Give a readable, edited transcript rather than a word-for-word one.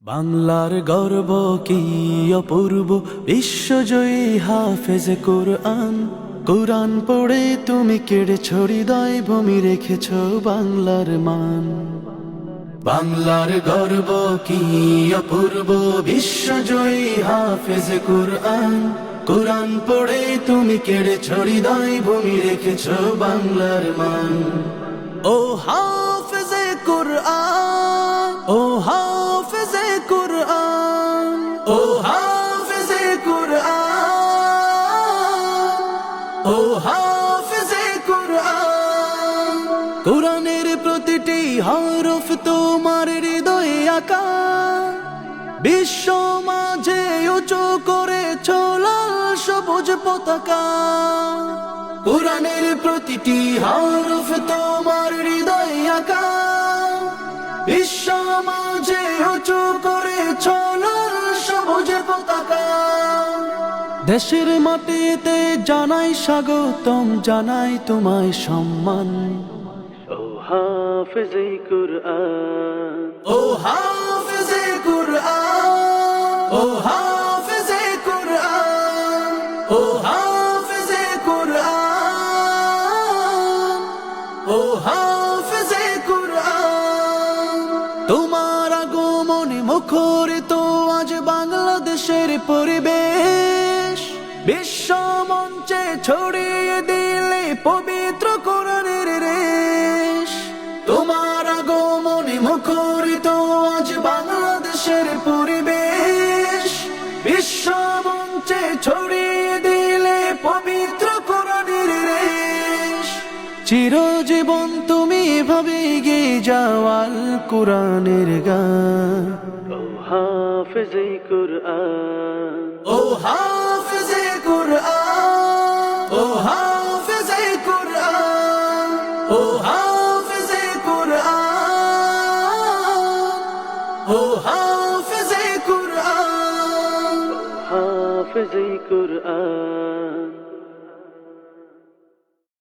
বাংলার গর্ব কি অপূর্ব, বিশ্বজয়ী হাফেজ কোরআন। কোরআন পড়ে তুমি কেড়েছ হৃদয়, ভূমি রেখেছ বাংলার মান। বাংলার গর্ব কি অপূর্ব, বিশ্বজয়ী হাফেজ কোরআন। কোরআন পড়ে তুমি কেড়েছ হৃদয়, ভূমি রেখেছ বাংলার মান। ও হাফেজে কোরআন, ও হাফেজে কোরআন, ও হাফেজে কোরআন, ও হাফেজে কোরআন। কোরআনের প্রতিটি হরফ তোমার হৃদয়ে আঁকা, বিশ্ব মাঝে উঁচু করেছ লাল সবুজ পতাকা। কোরআনের প্রতিটি হরফ তোমার হৃদয়ে আঁকা, বিশ্ব মাঝে উঁচু করেছ লাল সবুজ পতাকা। দেশের মাটিতে জানাই স্বাগতম, জানাই তোমায় সম্মান। ও হাফেজে কোরআন, ও হাফেজে কোরআন, ও হাফেজে কোরআন, ও হাফেজে কোরআন, ও হাফেজে কোরআন। তোমার আগমনে মুখরিত আজ বাংলাদেশের পরিবেশ, বিশ্ব মঞ্চে ছড়িয়ে দিলে পবিত্র কোরআনের রেশ। তোমার আগমনে মুখরিত আজ বাংলাদেশের পরিবেশ, বিশ্ব মঞ্চে ছড়িয়ে দিলে পবিত্র কোরআনের রেশ। চিরজীবন তুমি এভাবে গেয়ে যাও আল কোরআনের গান। ও হাফেজে কোরআন, ও হাফেজে কোরআন, ও হাফেজে কোরআন, ও হাফেজে কোরআন, ও হাফেজে কোরআন, হাফেজে কোরআন।